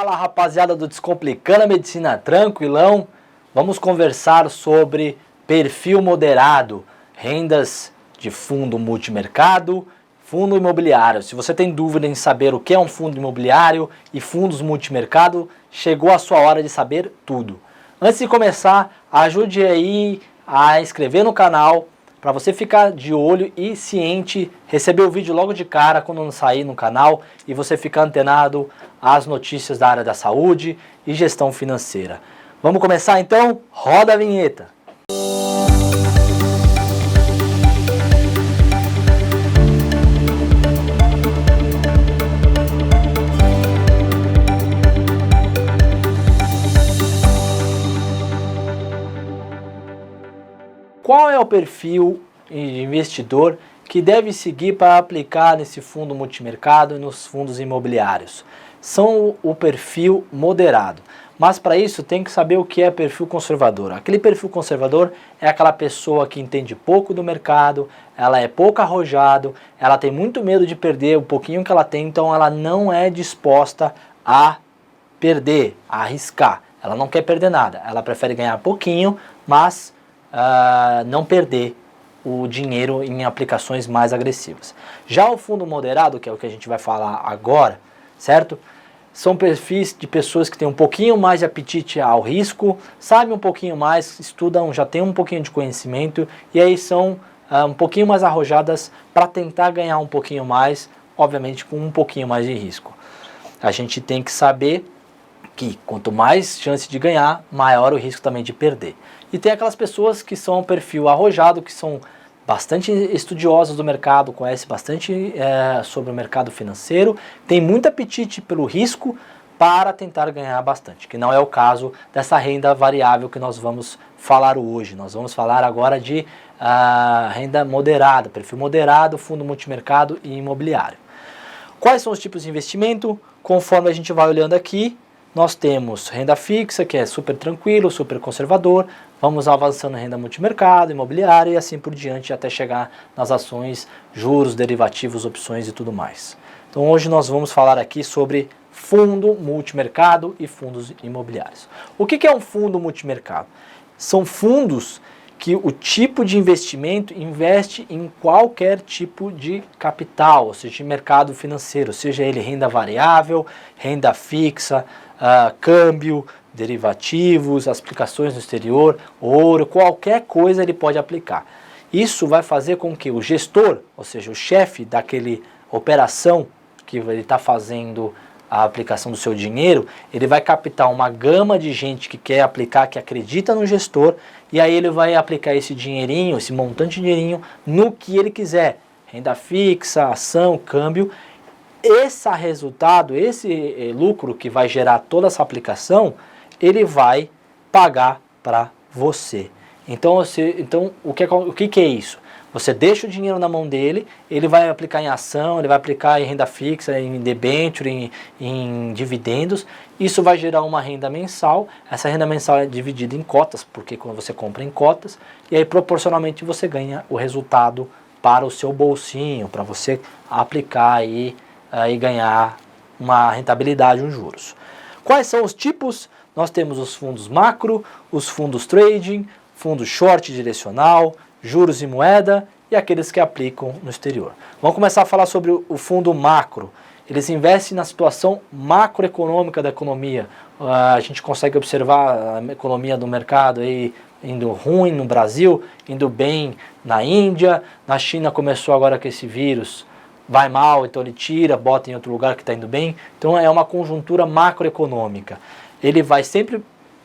Fala, rapaziada do Descomplicando a Medicina, tranquilão? Vamos conversar sobre perfil moderado, rendas de fundo multimercado, fundo imobiliário. Se você tem dúvida em saber o que é um fundo imobiliário e fundos multimercado, chegou a sua hora de saber tudo. Antes de começar, ajude aí a inscrever no canal, para você ficar de olho e ciente, receber o vídeo logo de cara quando não sair no canal e você ficar antenado às notícias da área da saúde e gestão financeira. Vamos começar então? Roda a vinheta! Qual é o perfil de investidor que deve seguir para aplicar nesse fundo multimercado e nos fundos imobiliários? São o perfil moderado. Mas para isso tem que saber o que é perfil conservador. Aquele perfil conservador é aquela pessoa que entende pouco do mercado, ela é pouco arrojado, ela tem muito medo de perder o pouquinho que ela tem, então ela não é disposta a perder, a arriscar. Ela não quer perder nada, ela prefere ganhar pouquinho, mas não perder o dinheiro em aplicações mais agressivas. Já o fundo moderado, que é o que a gente vai falar agora, certo? São perfis de pessoas que têm um pouquinho mais de apetite ao risco, sabem um pouquinho mais, estudam, já têm um pouquinho de conhecimento e aí são um pouquinho mais arrojadas para tentar ganhar um pouquinho mais, obviamente com um pouquinho mais de risco. A gente tem que saber que quanto mais chance de ganhar, maior o risco também de perder. E tem aquelas pessoas que são um perfil arrojado, que são bastante estudiosas do mercado, conhecem bastante sobre o mercado financeiro, tem muito apetite pelo risco para tentar ganhar bastante, que não é o caso dessa renda variável que nós vamos falar hoje. Nós vamos falar agora de renda moderada, perfil moderado, fundo multimercado e imobiliário. Quais são os tipos de investimento? Conforme a gente vai olhando aqui, nós temos renda fixa, que é super tranquilo, super conservador. Vamos avançando em renda multimercado, imobiliário e assim por diante até chegar nas ações, juros, derivativos, opções e tudo mais. Então hoje nós vamos falar aqui sobre fundo multimercado e fundos imobiliários. O que é um fundo multimercado? São fundos que o tipo de investimento investe em qualquer tipo de capital, ou seja, de mercado financeiro, seja ele renda variável, renda fixa, câmbio, derivativos, aplicações no exterior, ouro, qualquer coisa ele pode aplicar. Isso vai fazer com que o gestor, ou seja, o chefe daquele operação que ele está fazendo a aplicação do seu dinheiro, ele vai captar uma gama de gente que quer aplicar, que acredita no gestor, e aí ele vai aplicar esse dinheirinho, esse montante de dinheirinho, no que ele quiser. Renda fixa, ação, câmbio. Esse resultado, esse lucro que vai gerar toda essa aplicação, ele vai pagar para você. Então o que é isso? Você deixa o dinheiro na mão dele, ele vai aplicar em ação, ele vai aplicar em renda fixa, em debenture, em dividendos. Isso vai gerar uma renda mensal. Essa renda mensal é dividida em cotas, porque quando você compra em cotas, e aí proporcionalmente você ganha o resultado para o seu bolsinho, para você aplicar e ganhar uma rentabilidade, uns juros. Quais são os tipos? Nós temos os fundos macro, os fundos trading, fundos short direcional, juros e moeda e aqueles que aplicam no exterior. Vamos começar a falar sobre o fundo macro. Eles investem na situação macroeconômica da economia. A gente consegue observar a economia do mercado aí indo ruim no Brasil, indo bem na Índia, na China começou agora com esse vírus, vai mal, então ele tira, bota em outro lugar que está indo bem. Então é uma conjuntura macroeconômica. Ele vai sempre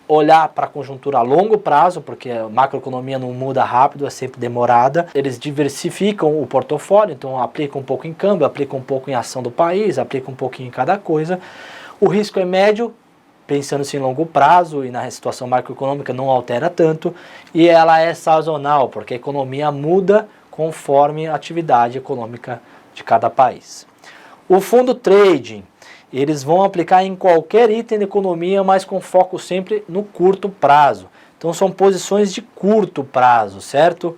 olhar para a conjuntura a longo prazo, porque a macroeconomia não muda rápido, é sempre demorada. Eles diversificam o portfólio, então aplicam um pouco em câmbio, aplicam um pouco em ação do país, aplicam um pouquinho em cada coisa. O risco é médio, pensando-se em longo prazo e na situação macroeconômica não altera tanto. E ela é sazonal, porque a economia muda conforme a atividade econômica de cada país. O fundo trading, eles vão aplicar em qualquer item da economia, mas com foco sempre no curto prazo. Então são posições de curto prazo, certo?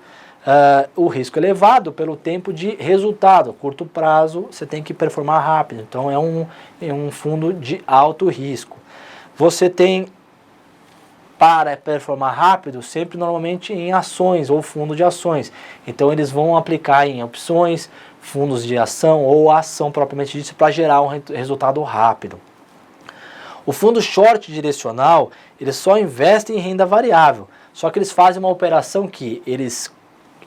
o risco elevado pelo tempo de resultado. Curto prazo, você tem que performar rápido. Então, é um fundo de alto risco. Você tem, para performar rápido, sempre normalmente em ações ou fundo de ações. Então, eles vão aplicar em opções, fundos de ação ou ação propriamente dita para gerar um resultado rápido. O fundo short direcional, eles só investem em renda variável. Só que eles fazem uma operação que eles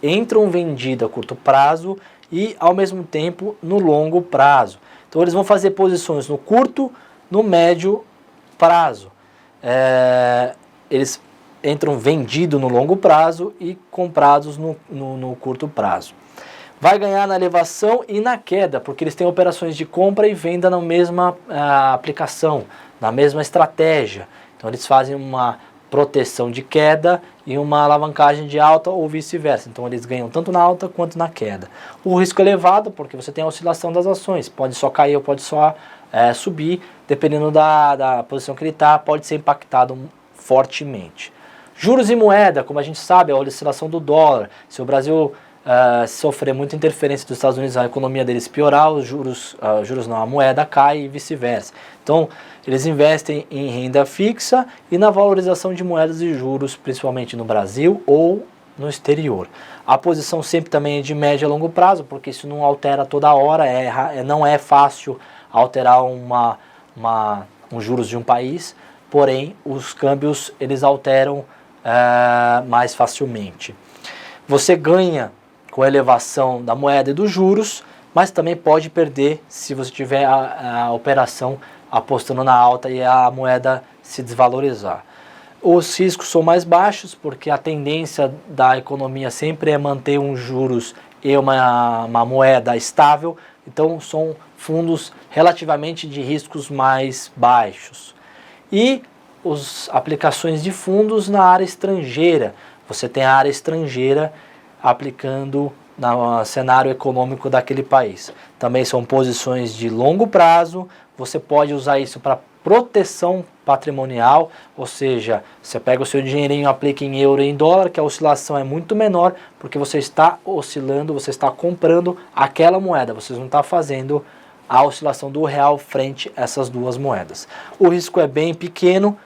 entram vendido a curto prazo e ao mesmo tempo no longo prazo. Então eles vão fazer posições no curto, no médio prazo. Eles entram vendido no longo prazo e comprados no curto prazo. Vai ganhar na elevação e na queda, porque eles têm operações de compra e venda na mesma aplicação, na mesma estratégia. Então eles fazem uma proteção de queda e uma alavancagem de alta ou vice-versa. Então eles ganham tanto na alta quanto na queda. O risco é elevado porque você tem a oscilação das ações. Pode só cair ou pode só subir, dependendo da posição que ele está, pode ser impactado fortemente. Juros e moeda, como a gente sabe, a oscilação do dólar. Se o Brasil sofrer muita interferência dos Estados Unidos, a economia deles piorar, a moeda cai e vice-versa. Então, eles investem em renda fixa e na valorização de moedas e juros, principalmente no Brasil ou no exterior. A posição sempre também é de médio a longo prazo, porque isso não altera toda hora, não é fácil alterar um juros de um país, porém, os câmbios eles alteram mais facilmente. Você ganha com a elevação da moeda e dos juros, mas também pode perder se você tiver a operação apostando na alta e a moeda se desvalorizar. Os riscos são mais baixos porque a tendência da economia sempre é manter um juros e uma moeda estável, então são fundos relativamente de riscos mais baixos. E as aplicações de fundos na área estrangeira, você tem a área estrangeira aplicando no cenário econômico daquele país. Também são posições de longo prazo, você pode usar isso para proteção patrimonial, ou seja, você pega o seu dinheirinho, aplica em euro e em dólar, que a oscilação é muito menor, porque você está oscilando, você está comprando aquela moeda, você não está fazendo a oscilação do real frente a essas duas moedas. O risco é bem pequeno,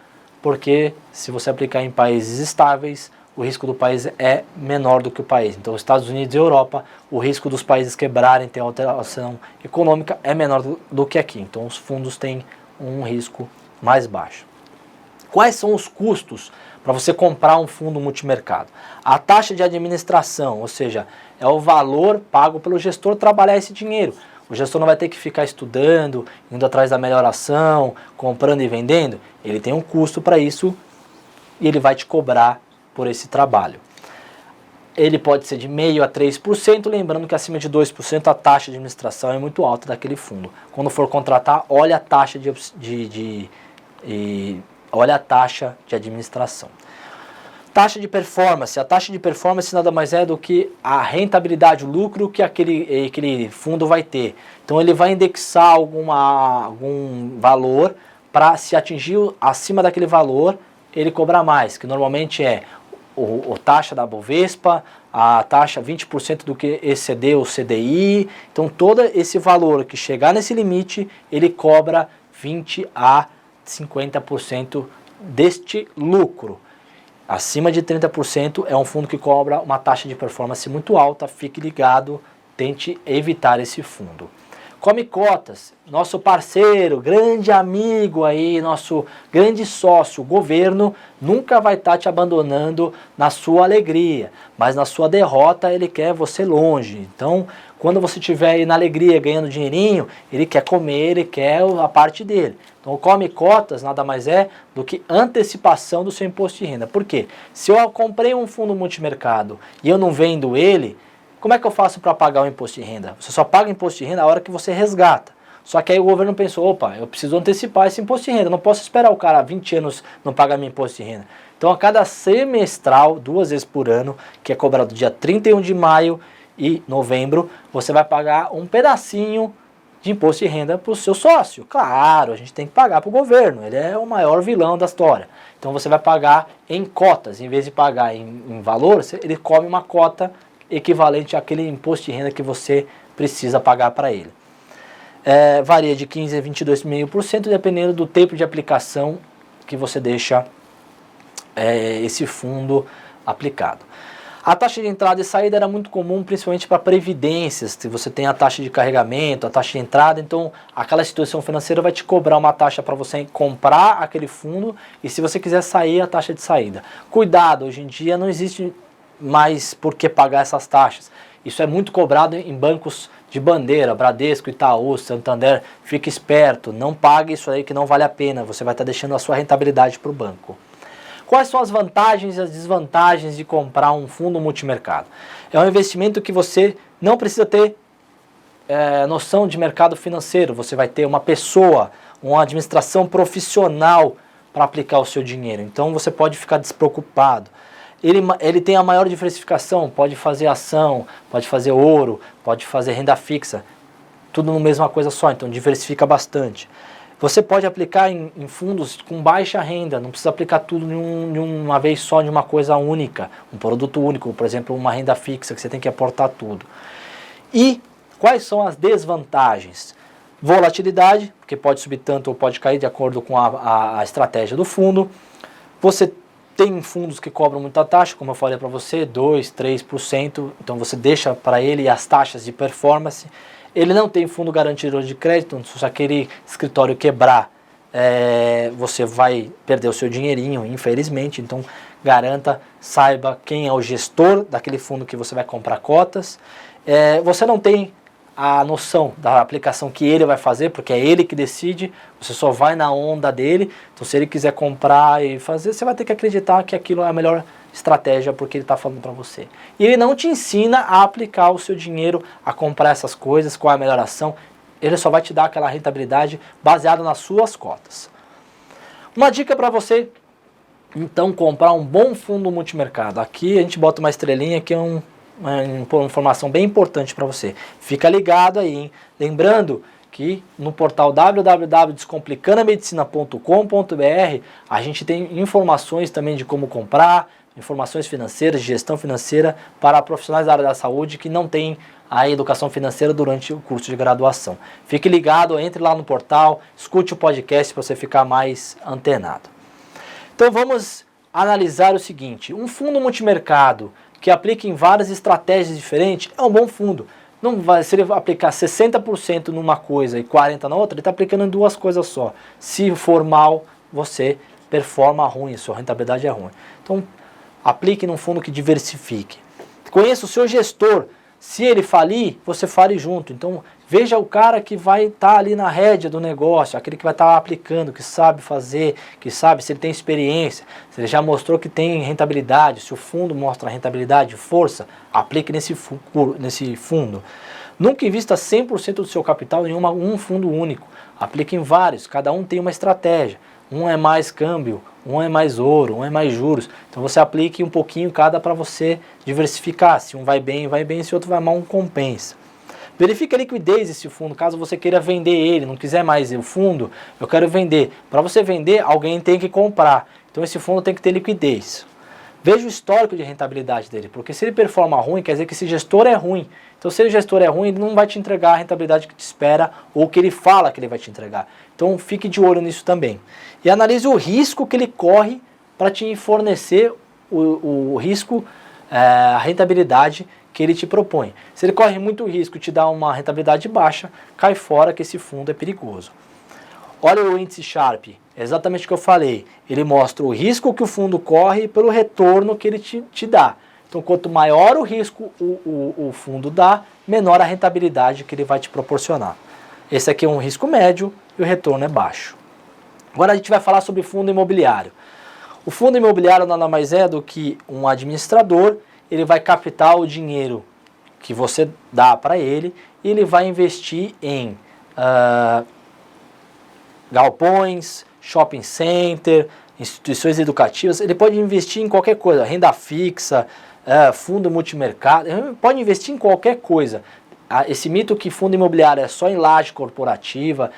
porque se você aplicar em países estáveis, o risco do país é menor do que o país. Então, Estados Unidos e Europa, o risco dos países quebrarem, ter alteração econômica, é menor do que aqui. Então, os fundos têm um risco mais baixo. Quais são os custos para você comprar um fundo multimercado? A taxa de administração, ou seja, é o valor pago pelo gestor trabalhar esse dinheiro. O gestor não vai ter que ficar estudando, indo atrás da melhor ação, comprando e vendendo. Ele tem um custo para isso e ele vai te cobrar por esse trabalho. Ele pode ser de 0,5% a 3%, lembrando que acima de 2% a taxa de administração é muito alta daquele fundo. Quando for contratar, olha a taxa olha a taxa de administração. Taxa de performance. A taxa de performance nada mais é do que a rentabilidade, o lucro que aquele fundo vai ter. Então ele vai indexar algum valor para, se atingir acima daquele valor, ele cobrar mais, que normalmente é a taxa da Bovespa, a taxa 20% do que exceder o CDI. Então todo esse valor que chegar nesse limite, ele cobra 20% a 50% deste lucro. Acima de 30% é um fundo que cobra uma taxa de performance muito alta. Fique ligado, tente evitar esse fundo. Come Cotas, nosso parceiro, grande amigo aí, nosso grande sócio, o governo, nunca vai estar te abandonando na sua alegria, mas na sua derrota ele quer você longe. Então, quando você estiver aí na alegria ganhando dinheirinho, ele quer comer, ele quer a parte dele. Então, o Come Cotas nada mais é do que antecipação do seu imposto de renda. Por quê? Se eu comprei um fundo multimercado e eu não vendo ele, como é que eu faço para pagar o imposto de renda? Você só paga o imposto de renda a hora que você resgata. Só que aí o governo pensou, opa, eu preciso antecipar esse imposto de renda, não posso esperar o cara há 20 anos não pagar meu imposto de renda. Então a cada semestral, 2 vezes por ano, que é cobrado dia 31 de maio e novembro, você vai pagar um pedacinho de imposto de renda para o seu sócio. Claro, a gente tem que pagar para o governo, ele é o maior vilão da história. Então você vai pagar em cotas, em vez de pagar em valor, ele come uma cota equivalente àquele imposto de renda que você precisa pagar para ele. Varia de 15% a 22,5%, dependendo do tempo de aplicação que você deixa esse fundo aplicado. A taxa de entrada e saída era muito comum, principalmente para previdências. Se você tem a taxa de carregamento, a taxa de entrada, então aquela instituição financeira vai te cobrar uma taxa para você comprar aquele fundo e se você quiser sair, a taxa de saída. Cuidado, hoje em dia não existe mais por que pagar essas taxas. Isso é muito cobrado em bancos de bandeira, Bradesco, Itaú, Santander. Fique esperto, não pague isso aí que não vale a pena. Você vai estar deixando a sua rentabilidade para o banco. Quais são as vantagens e as desvantagens de comprar um fundo multimercado? É um investimento que você não precisa ter noção de mercado financeiro. Você vai ter uma pessoa, uma administração profissional para aplicar o seu dinheiro. Então você pode ficar despreocupado. Ele tem a maior diversificação, pode fazer ação, pode fazer ouro, pode fazer renda fixa. Tudo na mesma coisa só, então diversifica bastante. Você pode aplicar em fundos com baixa renda, não precisa aplicar tudo de uma vez só, de uma coisa única, um produto único, por exemplo, uma renda fixa que você tem que aportar tudo. E quais são as desvantagens? Volatilidade, porque pode subir tanto ou pode cair de acordo com a estratégia do fundo. Você tem fundos que cobram muita taxa, como eu falei para você, 2%, 3%, então você deixa para ele as taxas de performance. Ele não tem fundo garantido de crédito, se aquele escritório quebrar, você vai perder o seu dinheirinho, infelizmente. Então garanta, saiba quem é o gestor daquele fundo que você vai comprar cotas. Você não tem a noção da aplicação que ele vai fazer, porque é ele que decide, você só vai na onda dele. Então se ele quiser comprar e fazer, você vai ter que acreditar que aquilo é a melhor estratégia porque ele está falando para você. E ele não te ensina a aplicar o seu dinheiro, a comprar essas coisas, qual é a melhor ação. Ele só vai te dar aquela rentabilidade baseada nas suas cotas. Uma dica para você, então, comprar um bom fundo multimercado. Aqui a gente bota uma estrelinha que é uma informação bem importante para você. Fica ligado aí, hein? Lembrando que no portal www.descomplicandoamedicina.com.br a gente tem informações também de como comprar, informações financeiras, de gestão financeira para profissionais da área da saúde que não têm a educação financeira durante o curso de graduação. Fique ligado, entre lá no portal, escute o podcast para você ficar mais antenado. Então vamos analisar o seguinte: um fundo multimercado que aplica em várias estratégias diferentes é um bom fundo. Não vai, se ele aplicar 60% numa coisa e 40% na outra, ele está aplicando em duas coisas só. Se for mal, você performa ruim, sua rentabilidade é ruim. Então, aplique num fundo que diversifique. Conheça o seu gestor. Se ele falir, você fale junto. Então, veja o cara que vai estar ali na rédea do negócio, aquele que vai estar aplicando, que sabe fazer, que sabe se ele tem experiência, se ele já mostrou que tem rentabilidade, se o fundo mostra rentabilidade, força, aplique nesse fundo. Nunca invista 100% do seu capital em um fundo único. Aplique em vários, cada um tem uma estratégia. Um é mais câmbio, um é mais ouro, um é mais juros. Então você aplique um pouquinho cada para você diversificar. Se um vai bem, se outro vai mal, um compensa. Verifique a liquidez desse fundo, caso você queira vender ele, não quiser mais o fundo, eu quero vender. Para você vender, alguém tem que comprar. Então esse fundo tem que ter liquidez. Veja o histórico de rentabilidade dele, porque se ele performa ruim, quer dizer que esse gestor é ruim. Então se o gestor é ruim, ele não vai te entregar a rentabilidade que te espera ou que ele fala que ele vai te entregar. Então fique de olho nisso também. E analise o risco que ele corre para te fornecer o risco, a rentabilidade que ele te propõe. Se ele corre muito risco e te dá uma rentabilidade baixa, cai fora que esse fundo é perigoso. Olha o índice Sharpe, é exatamente o que eu falei. Ele mostra o risco que o fundo corre pelo retorno que ele te dá. Então, quanto maior o risco o fundo dá, menor a rentabilidade que ele vai te proporcionar. Esse aqui é um risco médio e o retorno é baixo. Agora a gente vai falar sobre fundo imobiliário. O fundo imobiliário nada mais é do que um administrador. Ele vai captar o dinheiro que você dá para ele e ele vai investir em galpões, shopping center, instituições educativas. Ele pode investir em qualquer coisa, renda fixa, fundo multimercado, ele pode investir em qualquer coisa. Esse mito que fundo imobiliário é só em laje corporativa,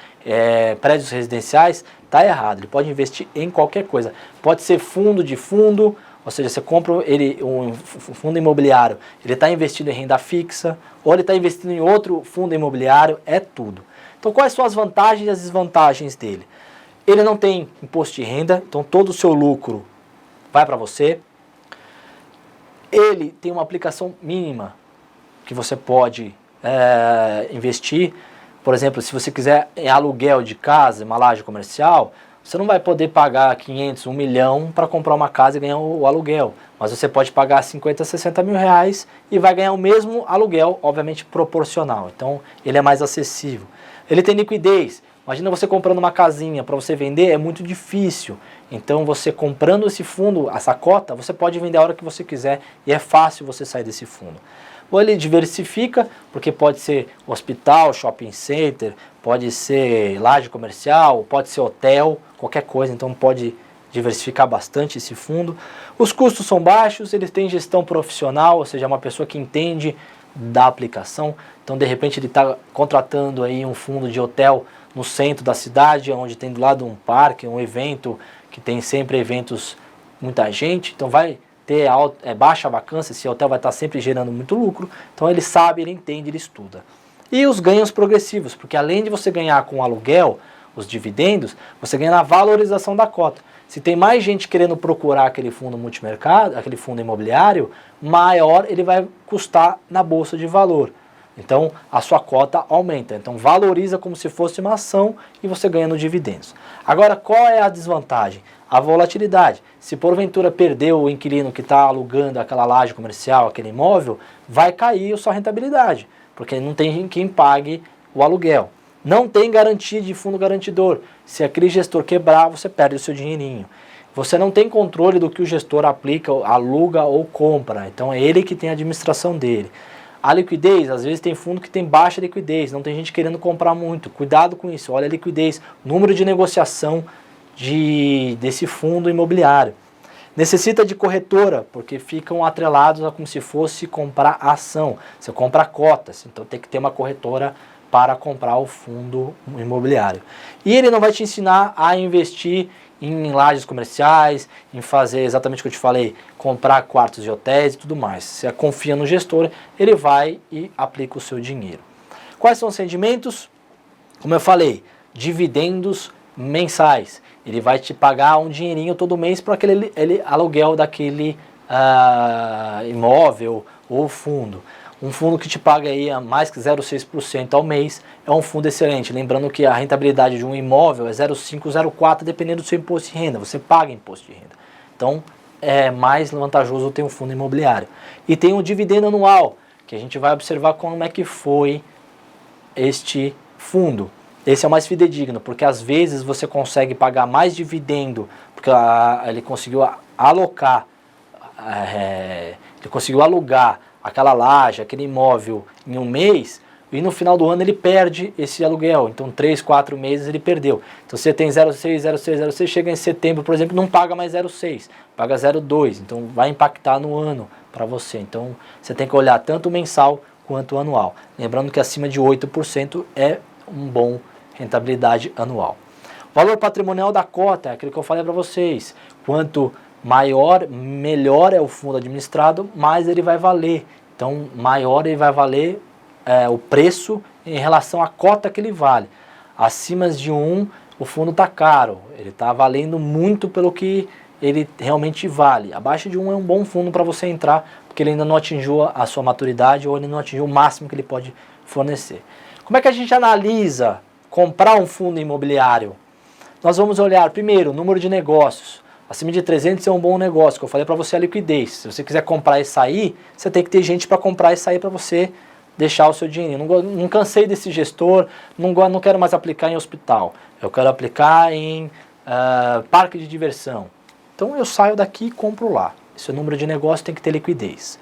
prédios residenciais, está errado. Ele pode investir em qualquer coisa. Pode ser fundo de fundo, ou seja, você compra um fundo imobiliário, ele está investido em renda fixa, ou ele está investindo em outro fundo imobiliário, é tudo. Então quais são as vantagens e as desvantagens dele? Ele não tem imposto de renda, então todo o seu lucro vai para você. Ele tem uma aplicação mínima que você pode investir. Por exemplo, se você quiser em aluguel de casa, uma laje comercial, você não vai poder pagar 500, 1 milhão para comprar uma casa e ganhar o aluguel. Mas você pode pagar 50, 60 mil reais e vai ganhar o mesmo aluguel, obviamente proporcional. Então ele é mais acessível. Ele tem liquidez. Imagina você comprando uma casinha para você vender, é muito difícil. Então você comprando esse fundo, essa cota, você pode vender a hora que você quiser e é fácil você sair desse fundo. Ou ele diversifica, porque pode ser hospital, shopping center, pode ser laje comercial, pode ser hotel, qualquer coisa, então pode diversificar bastante esse fundo. Os custos são baixos, ele tem gestão profissional, ou seja, uma pessoa que entende da aplicação. Então de repente ele está contratando aí um fundo de hotel no centro da cidade, onde tem do lado um parque, um evento, que tem sempre eventos, muita gente, então vai ter baixa vacância, esse hotel vai estar sempre gerando muito lucro, então ele sabe, ele entende, ele estuda. E os ganhos progressivos, porque além de você ganhar com o aluguel, os dividendos, você ganha na valorização da cota. Se tem mais gente querendo procurar aquele fundo multimercado, aquele fundo imobiliário, maior ele vai custar na bolsa de valor. Então a sua cota aumenta, então valoriza como se fosse uma ação e você ganha no dividendos. Agora qual é a desvantagem? A volatilidade. Se porventura perdeu o inquilino que está alugando aquela laje comercial, aquele imóvel, vai cair a sua rentabilidade, porque não tem quem pague o aluguel. Não tem garantia de fundo garantidor. Se aquele gestor quebrar, você perde o seu dinheirinho. Você não tem controle do que o gestor aplica, aluga ou compra, então é ele que tem a administração dele. A liquidez, às vezes tem fundo que tem baixa liquidez, não tem gente querendo comprar muito. Cuidado com isso, olha a liquidez, número de negociação desse fundo imobiliário. Necessita de corretora, porque ficam atrelados a como se fosse comprar ação. Você compra cotas, então tem que ter uma corretora para comprar o fundo imobiliário. E ele não vai te ensinar a investir em lajes comerciais, em fazer exatamente o que eu te falei, comprar quartos de hotéis e tudo mais. Você confia no gestor, ele vai e aplica o seu dinheiro. Quais são os rendimentos? Como eu falei, dividendos mensais. Ele vai te pagar um dinheirinho todo mês para aquele aluguel daquele imóvel ou fundo. Um fundo que te paga aí a mais que 0,6% ao mês é um fundo excelente. Lembrando que a rentabilidade de um imóvel é 0,5, 0,4 dependendo do seu imposto de renda. Você paga imposto de renda. Então é mais vantajoso ter um fundo imobiliário. E tem um dividendo anual, que a gente vai observar como é que foi este fundo. Esse é o mais fidedigno, porque às vezes você consegue pagar mais dividendo, porque ele conseguiu alocar, ele conseguiu alugar aquela laje, aquele imóvel em um mês, e no final do ano ele perde esse aluguel. Então 3, 4 meses ele perdeu. Então você tem 0,6, 0,6, 0,6, chega em setembro, por exemplo, não paga mais 0,6, paga 0,2. Então vai impactar no ano para você. Então você tem que olhar tanto o mensal quanto o anual. Lembrando que acima de 8% é um bom rentabilidade anual. O valor patrimonial da cota é aquilo que eu falei para vocês. Quanto maior, melhor é o fundo administrado, mais ele vai valer. Então, maior ele vai valer o preço em relação à cota que ele vale. Acima de 1, o fundo está caro. Ele está valendo muito pelo que ele realmente vale. Abaixo de 1 é um bom fundo para você entrar, porque ele ainda não atingiu a sua maturidade ou ele não atingiu o máximo que ele pode fornecer. Como é que a gente analisa comprar um fundo imobiliário? Nós vamos olhar primeiro o número de negócios. Acima de 300 é um bom negócio, que eu falei para você a liquidez. Se você quiser comprar e sair, você tem que ter gente para comprar e sair para você deixar o seu dinheiro. Não cansei desse gestor, não quero mais aplicar em hospital. Eu quero aplicar em parque de diversão. Então eu saio daqui e compro lá. Esse número de negócio tem que ter liquidez.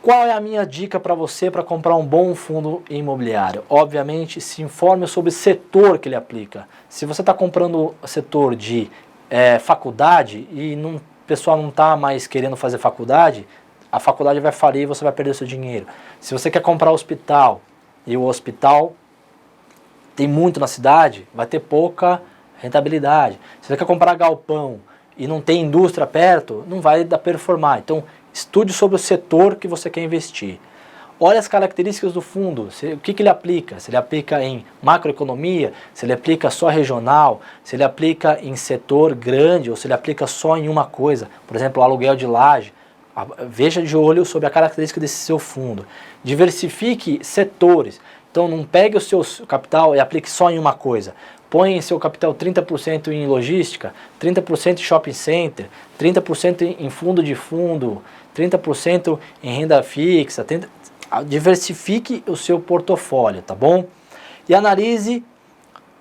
Qual é a minha dica para você para comprar um bom fundo imobiliário? Obviamente, se informe sobre o setor que ele aplica. Se você está comprando setor de faculdade e o pessoal não está mais querendo fazer faculdade, a faculdade vai falir e você vai perder o seu dinheiro. Se você quer comprar hospital e o hospital tem muito na cidade, vai ter pouca rentabilidade. Se você quer comprar galpão e não tem indústria perto, não vai dar performar. Então, estude sobre o setor que você quer investir. Olha as características do fundo, o que ele aplica, se ele aplica em macroeconomia, se ele aplica só regional, se ele aplica em setor grande ou se ele aplica só em uma coisa, por exemplo, o aluguel de laje. Veja de olho sobre a característica desse seu fundo. Diversifique setores, então não pegue o seu capital e aplique só em uma coisa. Põe seu capital 30% em logística, 30% em shopping center, 30% em fundo de fundo, 30% em renda fixa, diversifique o seu portfólio, tá bom? E analise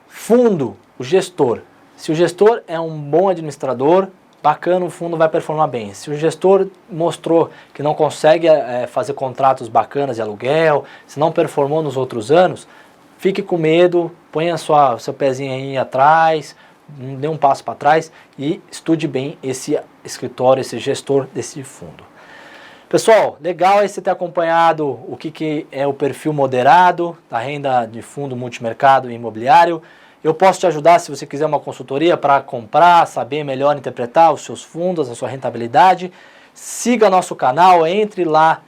fundo, o gestor. Se o gestor é um bom administrador, bacana, o fundo vai performar bem. Se o gestor mostrou que não consegue fazer contratos bacanas de aluguel, se não performou nos outros anos, fique com medo, ponha seu pezinho aí atrás, dê um passo para trás e estude bem esse escritório, esse gestor desse fundo. Pessoal, legal aí você ter acompanhado o que é o perfil moderado da renda de fundo multimercado imobiliário. Eu posso te ajudar se você quiser uma consultoria para comprar, saber melhor interpretar os seus fundos, a sua rentabilidade. Siga nosso canal, entre lá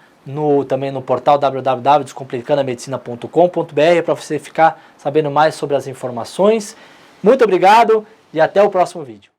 também no portal www.descomplicandamedicina.com.br para você ficar sabendo mais sobre as informações. Muito obrigado e até o próximo vídeo.